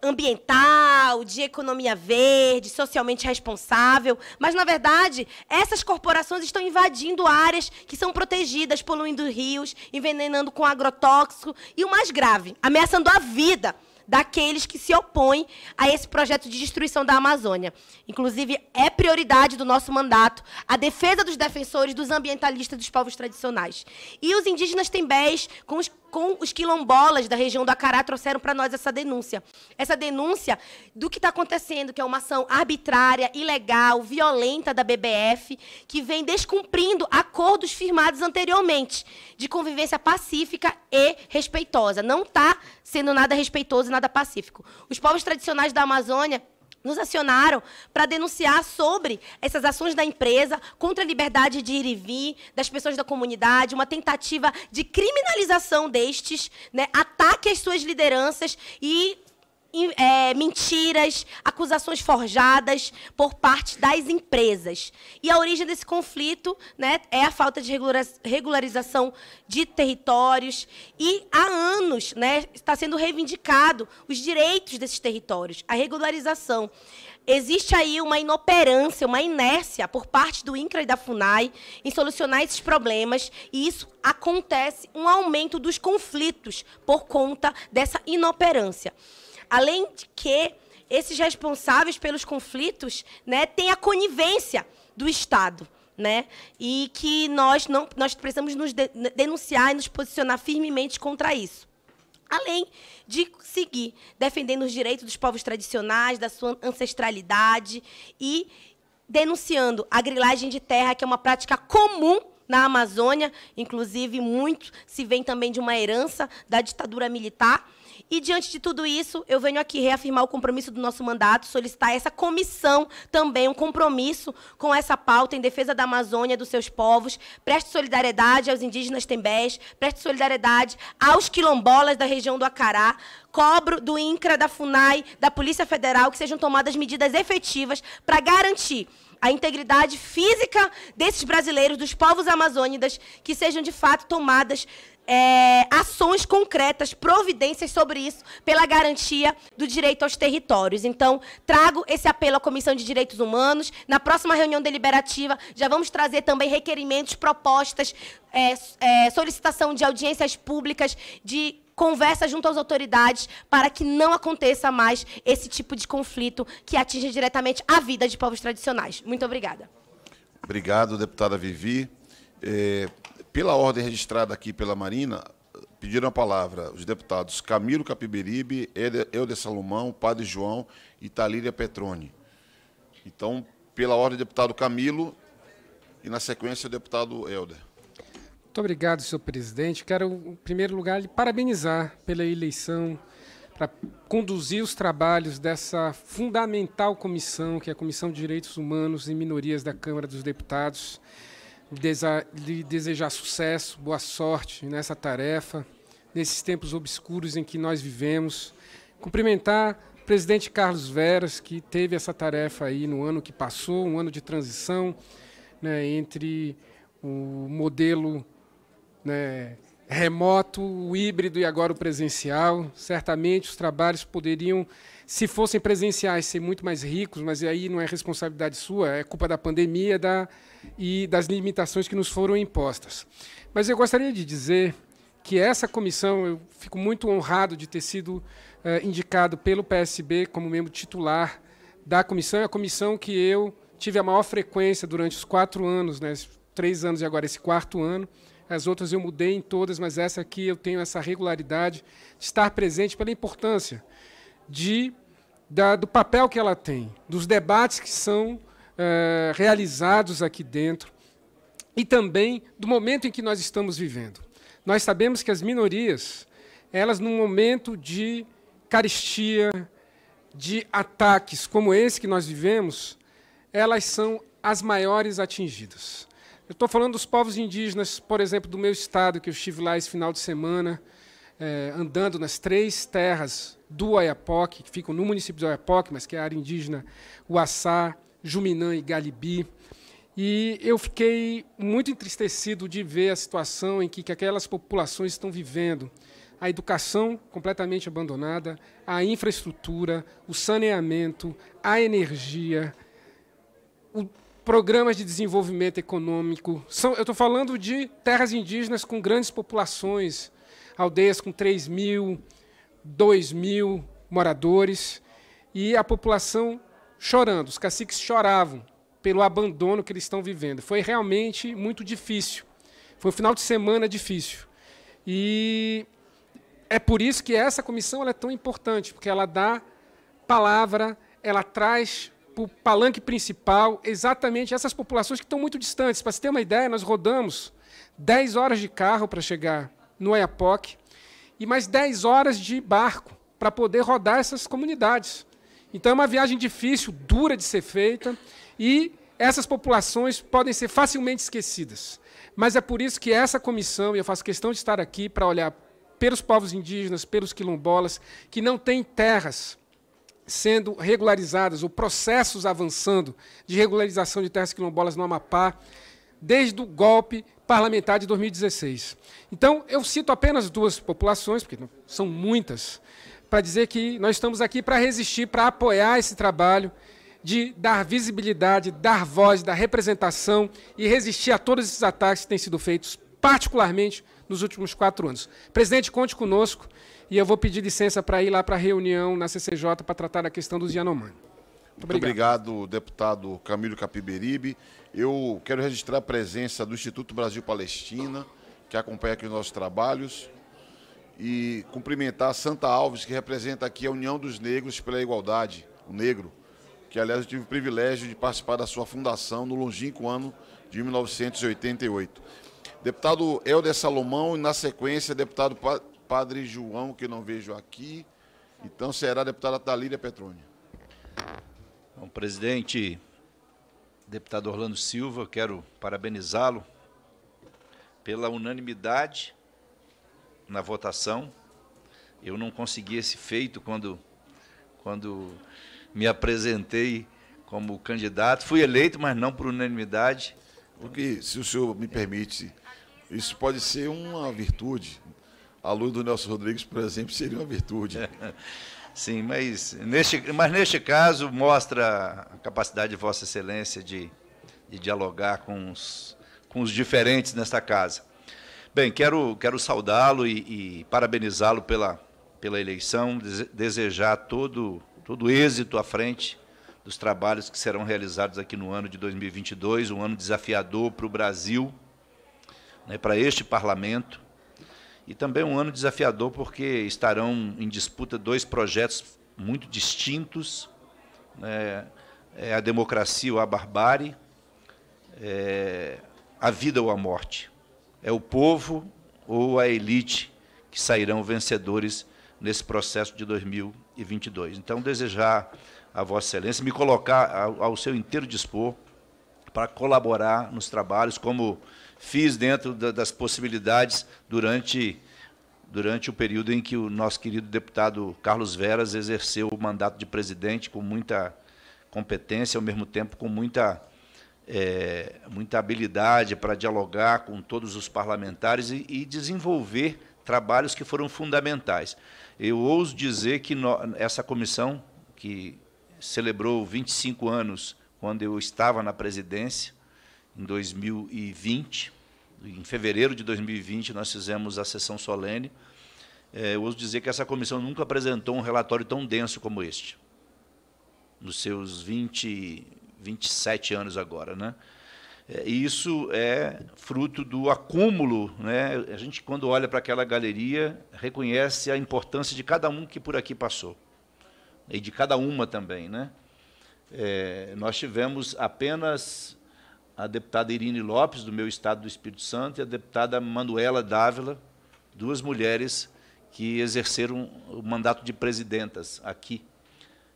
ambiental, de economia verde, socialmente responsável, mas, na verdade, essas corporações estão invadindo áreas que são protegidas, poluindo rios, envenenando com agrotóxico e, o mais grave, ameaçando a vida daqueles que se opõem a esse projeto de destruição da Amazônia. Inclusive, é prioridade do nosso mandato a defesa dos defensores, dos ambientalistas dos povos tradicionais. E os indígenas tembés, com os quilombolas da região do Acará, trouxeram para nós essa denúncia. Essa denúncia do que está acontecendo, que é uma ação arbitrária, ilegal, violenta da BBF, que vem descumprindo acordos firmados anteriormente, de convivência pacífica e respeitosa. Não está sendo nada respeitoso e nada pacífico. Os povos tradicionais da Amazônia nos acionaram para denunciar sobre essas ações da empresa contra a liberdade de ir e vir das pessoas da comunidade, uma tentativa de criminalização destes, né, ataque às suas lideranças e mentiras, acusações forjadas por parte das empresas. E a origem desse conflito, né, é a falta de regularização de territórios. E há anos, né, está sendo reivindicado os direitos desses territórios, a regularização. Existe aí uma inoperância, uma inércia por parte do INCRA e da FUNAI em solucionar esses problemas, e isso acontece um aumento dos conflitos por conta dessa inoperância. Além de que esses responsáveis pelos conflitos, né, têm a conivência do Estado, né, e que nós precisamos nos denunciar e nos posicionar firmemente contra isso. Além de seguir defendendo os direitos dos povos tradicionais, da sua ancestralidade e denunciando a grilagem de terra, que é uma prática comum na Amazônia, inclusive muito se vem também de uma herança da ditadura militar. E, diante de tudo isso, eu venho aqui reafirmar o compromisso do nosso mandato, solicitar essa comissão também, um compromisso com essa pauta em defesa da Amazônia, dos seus povos. Preste solidariedade aos indígenas tembés, preste solidariedade aos quilombolas da região do Acará. Cobro do INCRA, da FUNAI, da Polícia Federal, que sejam tomadas medidas efetivas para garantir a integridade física desses brasileiros, dos povos amazônidas, que sejam, de fato, tomadas ações concretas, providências sobre isso, pela garantia do direito aos territórios. Então, trago esse apelo à Comissão de Direitos Humanos. Na próxima reunião deliberativa, já vamos trazer também requerimentos, propostas, solicitação de audiências públicas, de conversa junto às autoridades, para que não aconteça mais esse tipo de conflito que atinge diretamente a vida de povos tradicionais. Muito obrigada. Obrigado, deputada Vivi. Pela ordem registrada aqui pela Marina, pediram a palavra os deputados Camilo Capiberibe, Helder Salomão, Padre João e Talíria Petroni. Então, pela ordem, o deputado Camilo e, na sequência, o deputado Helder. Muito obrigado, senhor presidente. Quero, em primeiro lugar, lhe parabenizar pela eleição para conduzir os trabalhos dessa fundamental comissão, que é a Comissão de Direitos Humanos e Minorias da Câmara dos Deputados. Lhe desejar sucesso, boa sorte nessa tarefa, nesses tempos obscuros em que nós vivemos. Cumprimentar o presidente Carlos Veras, que teve essa tarefa aí no ano que passou, um ano de transição, né, entre o modelo, né, remoto, o híbrido e agora o presencial. Certamente os trabalhos poderiam, se fossem presenciais, ser muito mais ricos, mas aí não é responsabilidade sua, é culpa da pandemia e das limitações que nos foram impostas. Mas eu gostaria de dizer que essa comissão, eu fico muito honrado de ter sido indicado pelo PSB como membro titular da comissão, é a comissão que eu tive a maior frequência durante os 4 anos, né, 3 anos e agora esse 4º ano. As outras eu mudei em todas, mas essa aqui eu tenho essa regularidade de estar presente pela importância do papel que ela tem, dos debates que são realizados aqui dentro e também do momento em que nós estamos vivendo. Nós sabemos que as minorias, elas, num momento de carestia, de ataques como esse que nós vivemos, elas são as maiores atingidas. Eu estou falando dos povos indígenas, por exemplo, do meu estado, que eu estive lá esse final de semana, andando nas 3 terras do Oiapoque, que ficam no município do Oiapoque, mas que é a área indígena Uaçá, Juminã e Galibi. E eu fiquei muito entristecido de ver a situação em que aquelas populações estão vivendo. A educação completamente abandonada, a infraestrutura, o saneamento, a energia, programas de desenvolvimento econômico. Eu estou falando de terras indígenas com grandes populações, aldeias com 3.000, 2.000 moradores, e a população chorando, os caciques choravam pelo abandono que eles estão vivendo. Foi realmente muito difícil. Foi um final de semana difícil. E é por isso que essa comissão ela é tão importante, porque ela dá palavra, ela traz para o palanque principal exatamente essas populações que estão muito distantes. Para se ter uma ideia, nós rodamos 10 horas de carro para chegar no Oiapoque e mais 10 horas de barco para poder rodar essas comunidades. Então é uma viagem difícil, dura de ser feita, e essas populações podem ser facilmente esquecidas. Mas é por isso que essa comissão, e eu faço questão de estar aqui para olhar pelos povos indígenas, pelos quilombolas, que não têm terras sendo regularizadas, ou processos avançando de regularização de terras quilombolas no Amapá, desde o golpe parlamentar de 2016. Então, eu cito apenas 2 populações, porque são muitas, para dizer que nós estamos aqui para resistir, para apoiar esse trabalho de dar visibilidade, dar voz, dar representação e resistir a todos esses ataques que têm sido feitos, particularmente nos últimos 4 anos. Presidente, conte conosco, e eu vou pedir licença para ir lá para a reunião na CCJ para tratar da questão dos Yanomami. Muito obrigado, deputado Camilo Capiberibe. Eu quero registrar a presença do Instituto Brasil-Palestina, que acompanha aqui os nossos trabalhos, e cumprimentar a Santa Alves, que representa aqui a União dos Negros pela Igualdade, o Negro, que, aliás, eu tive o privilégio de participar da sua fundação no longínquo ano de 1988. Deputado Helder Salomão e, na sequência, deputado Padre João, que eu não vejo aqui. Então, será a deputada Talíria Petroni. Bom, presidente, deputado Orlando Silva, quero parabenizá-lo pela unanimidade na votação. Eu não consegui esse feito quando me apresentei como candidato. Fui eleito, mas não por unanimidade. Porque, se o senhor me permite, isso pode ser uma virtude. A luz do Nelson Rodrigues, por exemplo, seria uma virtude. Sim, mas neste caso mostra a capacidade de Vossa Excelência de dialogar com os diferentes nesta casa. Bem, quero saudá-lo e parabenizá-lo pela eleição, desejar todo êxito à frente dos trabalhos que serão realizados aqui no ano de 2022, um ano desafiador para o Brasil, né, para este parlamento, e também um ano desafiador, porque estarão em disputa 2 projetos muito distintos, né? É a democracia ou a barbárie, a vida ou a morte. É o povo ou a elite que sairão vencedores nesse processo de 2022. Então, desejar a Vossa Excelência, me colocar ao seu inteiro dispor para colaborar nos trabalhos, como fiz dentro das possibilidades durante o período em que o nosso querido deputado Carlos Veras exerceu o mandato de presidente com muita competência, ao mesmo tempo com muita habilidade para dialogar com todos os parlamentares e desenvolver trabalhos que foram fundamentais. Eu ouso dizer que essa comissão, que celebrou 25 anos quando eu estava na presidência, em 2020, em fevereiro de 2020, nós fizemos a sessão solene. Eu ouso dizer que essa comissão nunca apresentou um relatório tão denso como este, nos seus 27 anos agora, né? E isso é fruto do acúmulo, né? A gente, quando olha para aquela galeria, reconhece a importância de cada um que por aqui passou, e de cada uma também, né? Nós tivemos apenas a deputada Irine Lopes, do meu estado do Espírito Santo, e a deputada Manuela Dávila, 2 mulheres que exerceram o mandato de presidentas aqui,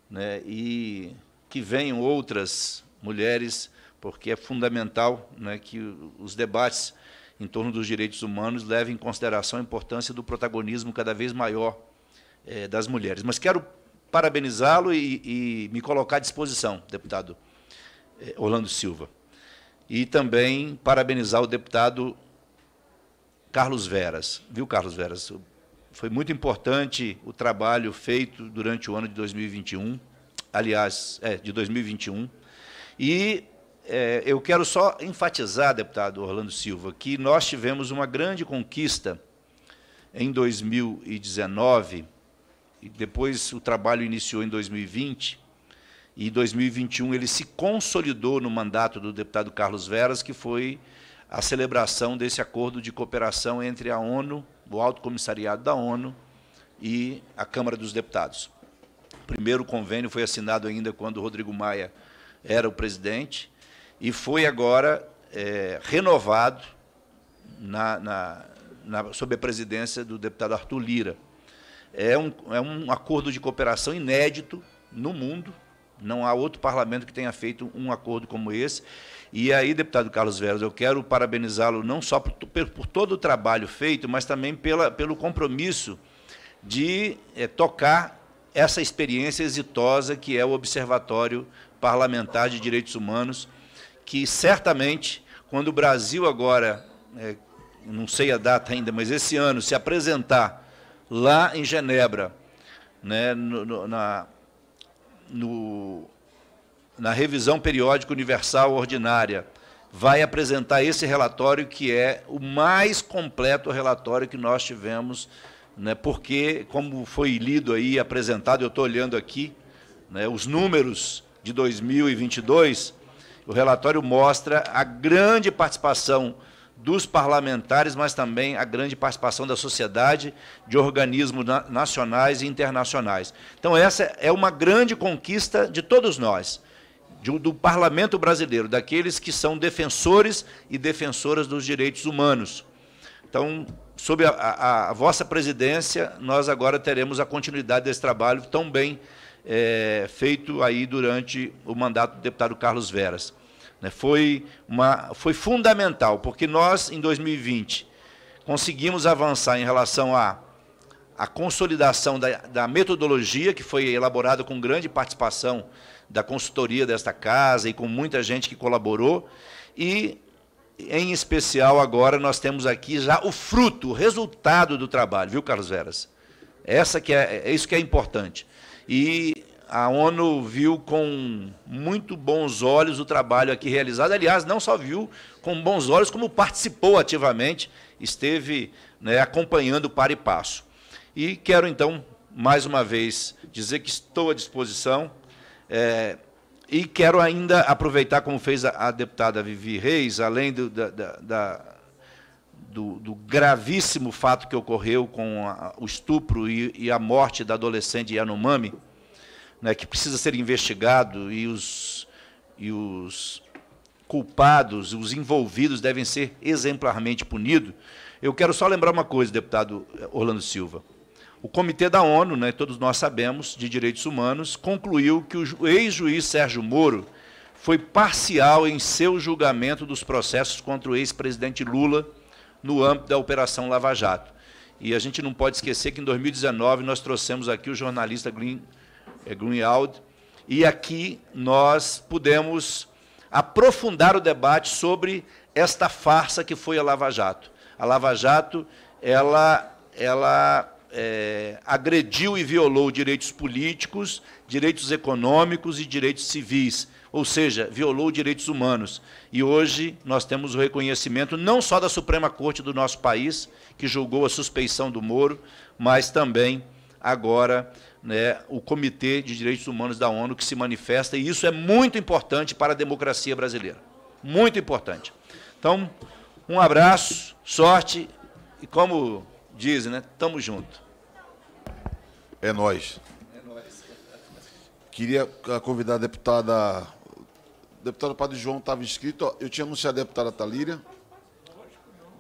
né? E que venham outras mulheres, porque é fundamental, né, que os debates em torno dos direitos humanos levem em consideração a importância do protagonismo cada vez maior das mulheres. Mas quero parabenizá-lo e me colocar à disposição, deputado Orlando Silva. E também parabenizar o deputado Carlos Veras. Viu, Carlos Veras? Foi muito importante o trabalho feito durante o ano de 2021, aliás, de 2021. E eu quero só enfatizar, deputado Orlando Silva, que nós tivemos uma grande conquista em 2019, e depois o trabalho iniciou em 2020, e em 2021 ele se consolidou no mandato do deputado Carlos Veras, que foi a celebração desse acordo de cooperação entre a ONU, o Alto Comissariado da ONU e a Câmara dos Deputados. O primeiro convênio foi assinado ainda quando o Rodrigo Maia era o presidente, e foi agora renovado sob a presidência do deputado Arthur Lira. É um acordo de cooperação inédito no mundo, não há outro parlamento que tenha feito um acordo como esse. E aí, deputado Carlos Veras, eu quero parabenizá-lo não só por todo o trabalho feito, mas também pelo compromisso de tocar essa experiência exitosa que é o Observatório Parlamentar de Direitos Humanos, que certamente, quando o Brasil agora, não sei a data ainda, mas esse ano, se apresentar lá em Genebra, né, na revisão periódica universal ordinária, vai apresentar esse relatório, que é o mais completo relatório que nós tivemos, né, porque, como foi lido aí, apresentado, eu estou olhando aqui, né, os números de 2022, o relatório mostra a grande participação dos parlamentares, mas também a grande participação da sociedade, de organismos nacionais e internacionais. Então, essa é uma grande conquista de todos nós, do parlamento brasileiro, daqueles que são defensores e defensoras dos direitos humanos. Então, sob a vossa presidência, nós agora teremos a continuidade desse trabalho tão bem feito aí durante o mandato do deputado Carlos Veras. Foi fundamental, porque nós, em 2020, conseguimos avançar em relação à consolidação da metodologia, que foi elaborada com grande participação da consultoria desta casa e com muita gente que colaborou, e, em especial, agora nós temos aqui já o fruto, o resultado do trabalho, viu, Carlos Veras? Isso que é importante. E a ONU viu com muito bons olhos o trabalho aqui realizado. Aliás, não só viu com bons olhos, como participou ativamente, esteve, né, acompanhando para e passo. E quero, então, mais uma vez, dizer que estou à disposição, e quero ainda aproveitar, como fez a deputada Vivi Reis, além do gravíssimo fato que ocorreu com o estupro e a morte da adolescente Yanomami, né, que precisa ser investigado e os culpados, os envolvidos devem ser exemplarmente punidos. Eu quero só lembrar uma coisa, deputado Orlando Silva. O Comitê da ONU, né, todos nós sabemos, de Direitos Humanos, concluiu que o ex-juiz Sérgio Moro foi parcial em seu julgamento dos processos contra o ex-presidente Lula no âmbito da Operação Lava Jato. E a gente não pode esquecer que, em 2019, nós trouxemos aqui o jornalista Greenwald, e aqui nós pudemos aprofundar o debate sobre esta farsa que foi a Lava Jato. A Lava Jato, ela agrediu e violou direitos políticos, direitos econômicos e direitos civis, ou seja, violou direitos humanos. E hoje nós temos o reconhecimento não só da Suprema Corte do nosso país, que julgou a suspeição do Moro, mas também, agora, né, o Comitê de Direitos Humanos da ONU, que se manifesta, e isso é muito importante para a democracia brasileira. Muito importante. Então, um abraço, sorte, e como dizem, né, tamo junto. É nóis. Queria convidar a deputada... O deputado Padre João estava inscrito. Ó, eu tinha anunciado a deputada Talíria.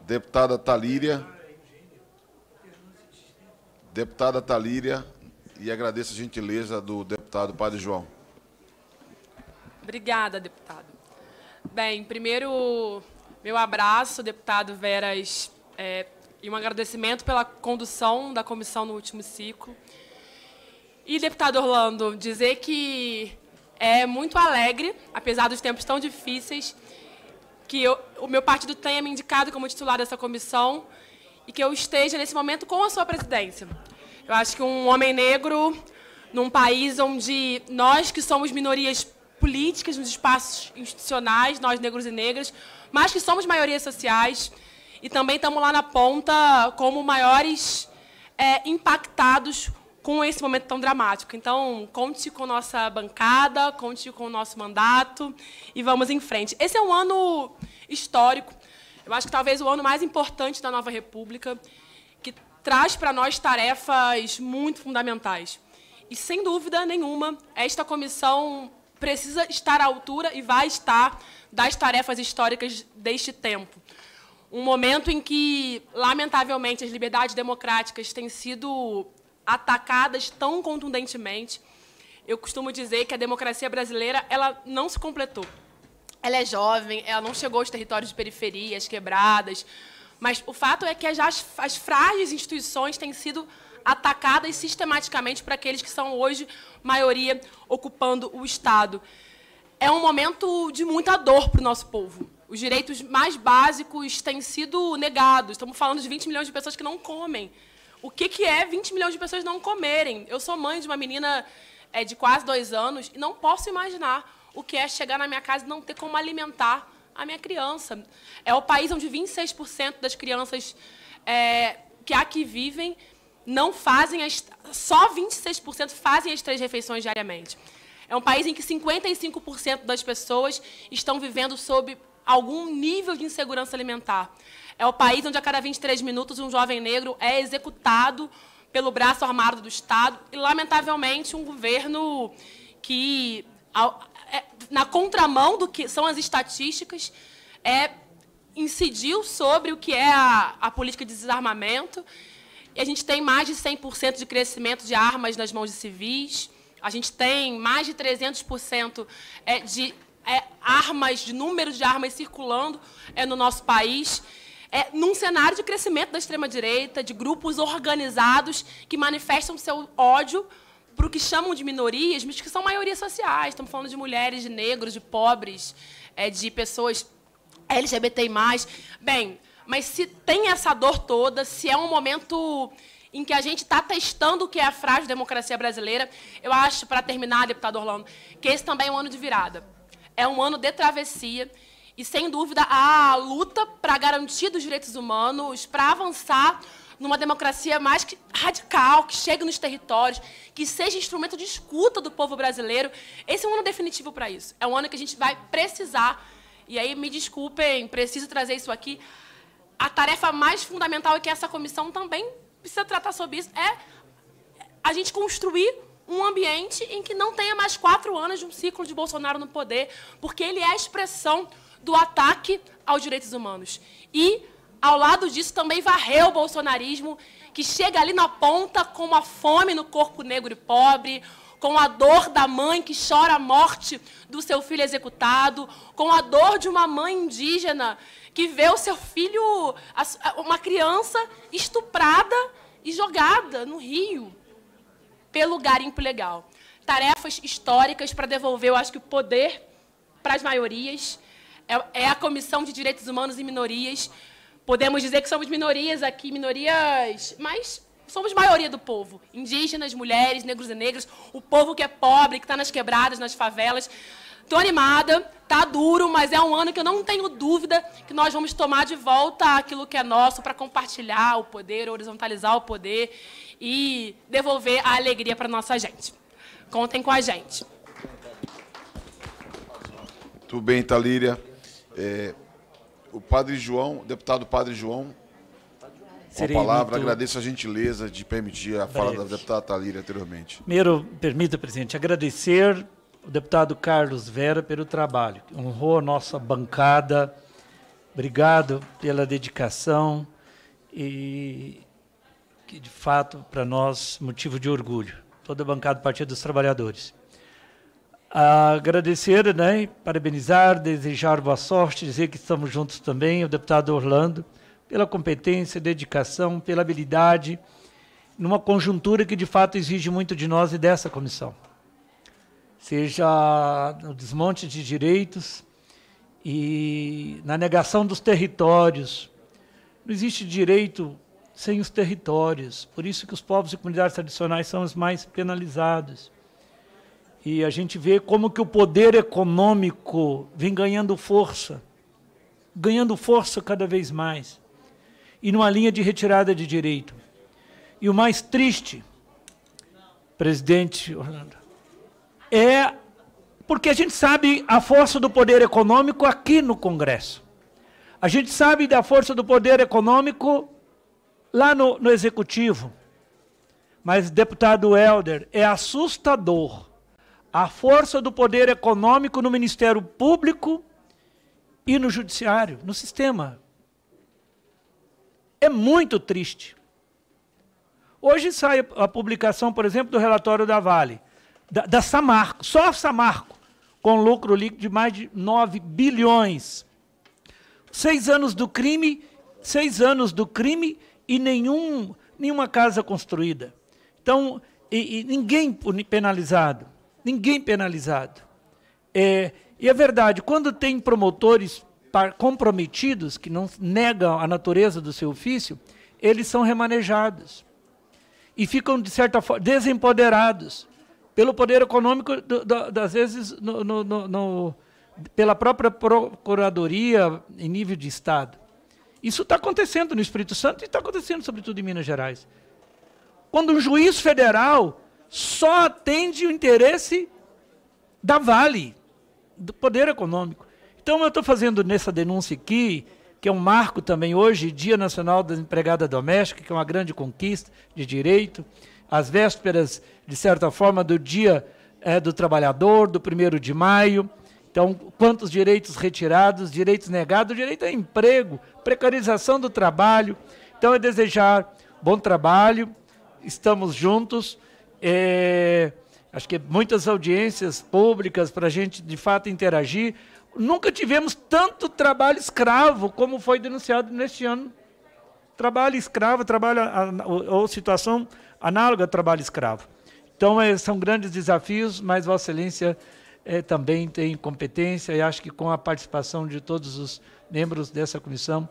Deputada Talíria. Deputada Talíria. E agradeço a gentileza do deputado Padre João. Obrigada, deputado. Bem, primeiro, meu abraço, deputado Veras, e um agradecimento pela condução da comissão no último ciclo. E, deputado Orlando, dizer que é muito alegre, apesar dos tempos tão difíceis, que o meu partido tenha me indicado como titular dessa comissão e que eu esteja, nesse momento, com a sua presidência. Eu acho que um homem negro, num país onde nós, que somos minorias políticas nos espaços institucionais, nós negros e negras, mas que somos maiorias sociais, e também estamos lá na ponta como maiores impactados com esse momento tão dramático. Então, conte com nossa bancada, conte com o nosso mandato e vamos em frente. Esse é um ano histórico, eu acho que talvez o ano mais importante da nova República, que traz para nós tarefas muito fundamentais. E, sem dúvida nenhuma, esta comissão precisa estar à altura e vai estar das tarefas históricas deste tempo. Um momento em que, lamentavelmente, as liberdades democráticas têm sido atacadas tão contundentemente. Eu costumo dizer que a democracia brasileira ela não se completou. Ela é jovem, ela não chegou aos territórios de periferias, quebradas, mas o fato é que as frágeis instituições têm sido atacadas sistematicamente por aqueles que são hoje maioria ocupando o Estado. É um momento de muita dor para o nosso povo. Os direitos mais básicos têm sido negados. Estamos falando de 20 milhões de pessoas que não comem. O que é 20 milhões de pessoas não comerem? Eu sou mãe de uma menina de quase 2 anos e não posso imaginar o que é chegar na minha casa e não ter como alimentar a minha criança. É o país onde 26% das crianças que aqui vivem não fazem só 26% fazem as 3 refeições diariamente. É um país em que 55% das pessoas estão vivendo sob algum nível de insegurança alimentar. É o país onde a cada 23 minutos um jovem negro é executado pelo braço armado do Estado e, lamentavelmente, um governo que, na contramão do que são as estatísticas, incidiu sobre o que é a política de desarmamento. E a gente tem mais de 100% de crescimento de armas nas mãos de civis. A gente tem mais de 300% de armas, de número de armas circulando no nosso país. Num cenário de crescimento da extrema-direita, de grupos organizados que manifestam seu ódio para o que chamam de minorias, mas que são maiorias sociais. Estamos falando de mulheres, de negros, de pobres, de pessoas LGBTI+. Bem, mas se tem essa dor toda, se é um momento em que a gente está testando o que é a frágil democracia brasileira, eu acho, para terminar, deputado Orlando, que esse também é um ano de virada. É um ano de travessia e, sem dúvida, a luta para a garantia dos direitos humanos, para avançar numa democracia mais radical, que chegue nos territórios, que seja instrumento de escuta do povo brasileiro. Esse é um ano definitivo para isso. É um ano que a gente vai precisar, e aí me desculpem, preciso trazer isso aqui, a tarefa mais fundamental que essa comissão também precisa tratar sobre isso é a gente construir um ambiente em que não tenha mais 4 anos de um ciclo de Bolsonaro no poder, porque ele é a expressão do ataque aos direitos humanos. E, ao lado disso, também varreu o bolsonarismo, que chega ali na ponta com a fome no corpo negro e pobre, com a dor da mãe que chora a morte do seu filho executado, com a dor de uma mãe indígena que vê o seu filho, uma criança, estuprada e jogada no rio pelo garimpo ilegal. Tarefas históricas para devolver, eu acho que o poder para as maiorias. É a Comissão de Direitos Humanos e Minorias. Podemos dizer que somos minorias aqui, minorias, mas somos maioria do povo. Indígenas, mulheres, negros e negras, o povo que é pobre, que está nas quebradas, nas favelas. Estou animada, tá duro, mas é um ano que eu não tenho dúvida que nós vamos tomar de volta aquilo que é nosso para compartilhar o poder, horizontalizar o poder e devolver a alegria para nossa gente. Contem com a gente. Tudo bem, Thalíria. O Padre João, o deputado Padre João, com a palavra, agradeço a gentileza de permitir a fala da deputada Thalíria anteriormente. Primeiro, permita, presidente, agradecer o deputado Carlos Vera pelo trabalho, que honrou a nossa bancada. Obrigado pela dedicação e que, de fato, para nós, motivo de orgulho. Toda a bancada do Partido dos Trabalhadores. Agradecer, né, parabenizar, desejar boa sorte, dizer que estamos juntos também, o deputado Orlando, pela competência, dedicação, pela habilidade, numa conjuntura que, de fato, exige muito de nós e dessa comissão. Seja no desmonte de direitos e na negação dos territórios. Não existe direito sem os territórios, por isso que os povos e comunidades tradicionais são os mais penalizados. E a gente vê como que o poder econômico vem ganhando força cada vez mais, e numa linha de retirada de direito. E o mais triste, presidente Orlando, é porque a gente sabe a força do poder econômico aqui no Congresso. A gente sabe da força do poder econômico lá no Executivo. Mas, deputado Helder, é assustador a força do poder econômico no Ministério Público e no Judiciário, no sistema. É muito triste. Hoje sai a publicação, por exemplo, do relatório da Vale, da Samarco, só a Samarco, com lucro líquido de mais de 9 bilhões. 6 anos do crime e nenhuma casa construída. Então, ninguém penalizado. Ninguém penalizado. E é verdade, quando tem promotores comprometidos, que não negam a natureza do seu ofício, eles são remanejados. E ficam, de certa forma, desempoderados pelo poder econômico, às vezes, pela própria Procuradoria em nível de Estado. Isso está acontecendo no Espírito Santo e está acontecendo, sobretudo, em Minas Gerais. Quando um juiz federal só atende o interesse da Vale, do poder econômico. Então, eu estou fazendo nessa denúncia aqui, que é um marco também hoje, Dia Nacional da Empregada Doméstica, que é uma grande conquista de direito, às vésperas, de certa forma, do Dia do Trabalhador, do 1º de maio. Então, quantos direitos retirados, direitos negados, direito a emprego, precarização do trabalho. Então, é desejar bom trabalho, estamos juntos. Acho que muitas audiências públicas para a gente, de fato, interagir. Nunca tivemos tanto trabalho escravo como foi denunciado neste ano. Trabalho escravo, ou situação análoga a trabalho escravo. Então, são grandes desafios, mas Vossa Excelência também tem competência e acho que com a participação de todos os membros dessa comissão,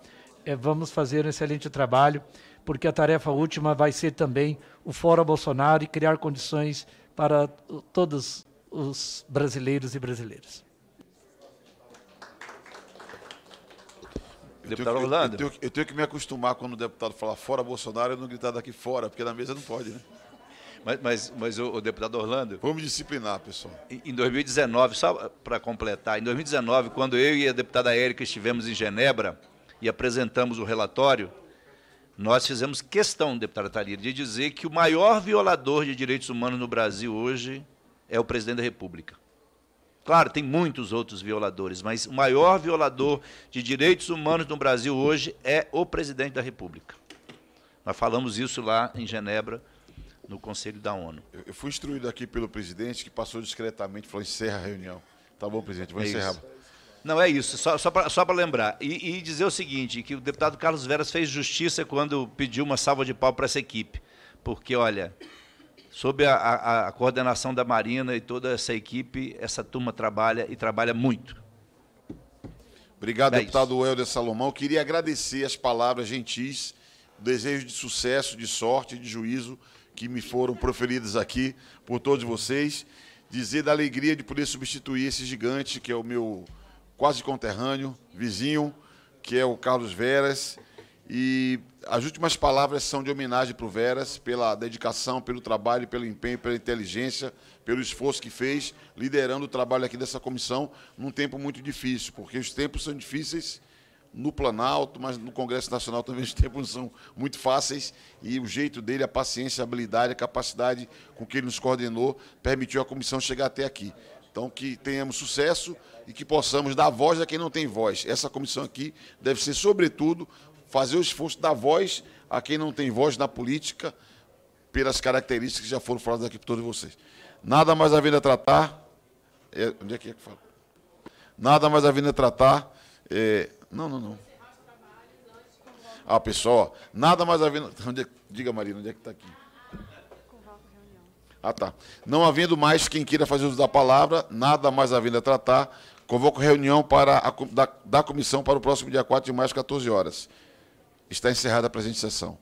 vamos fazer um excelente trabalho, porque a tarefa última vai ser também o Fora Bolsonaro e criar condições para todos os brasileiros e brasileiras. Deputado Orlando. Eu tenho que me acostumar quando o deputado fala fora Bolsonaro, eu não gritar daqui fora, porque na mesa não pode, né? Mas o deputado Orlando... Vamos disciplinar, pessoal. Em 2019, só para completar, em 2019, quando eu e a deputada Érica estivemos em Genebra, e apresentamos o relatório, nós fizemos questão, deputada Thalira, de dizer que o maior violador de direitos humanos no Brasil hoje é o presidente da República. Claro, tem muitos outros violadores, mas o maior violador de direitos humanos no Brasil hoje é o presidente da República. Nós falamos isso lá em Genebra, no Conselho da ONU. Eu fui instruído aqui pelo presidente, que passou discretamente, falou, encerra a reunião. Tá bom, presidente, vou encerrar. Não, é isso, só para lembrar. E dizer o seguinte, que o deputado Carlos Veras fez justiça quando pediu uma salva de palmas para essa equipe. Porque, olha, sob a coordenação da Marina e toda essa equipe, essa turma trabalha e trabalha muito. Obrigado, deputado Helder Salomão. Eu queria agradecer as palavras gentis, o desejo de sucesso, de sorte, de juízo que me foram proferidas aqui por todos vocês. Dizer da alegria de poder substituir esse gigante, que é o meu quase conterrâneo, vizinho, que é o Carlos Veras. E as últimas palavras são de homenagem para o Veras, pela dedicação, pelo trabalho, pelo empenho, pela inteligência, pelo esforço que fez, liderando o trabalho aqui dessa comissão, num tempo muito difícil, porque os tempos são difíceis no Planalto, mas no Congresso Nacional também os tempos não são muito fáceis, e o jeito dele, a paciência, a habilidade, a capacidade com que ele nos coordenou, permitiu a comissão chegar até aqui. Então, que tenhamos sucesso e que possamos dar voz a quem não tem voz. Essa comissão aqui deve ser, sobretudo, fazer o esforço da voz a quem não tem voz na política, pelas características que já foram faladas aqui por todos vocês. Nada mais havendo a tratar... onde é que fala? Nada mais havendo a tratar... Não. Pessoal, nada mais havendo... Diga, Marina, onde é que está aqui? Tá. Não havendo mais quem queira fazer uso da palavra, nada mais havendo a tratar, convoco reunião da comissão para o próximo dia 4 de maio, às 14 horas. Está encerrada a presente sessão.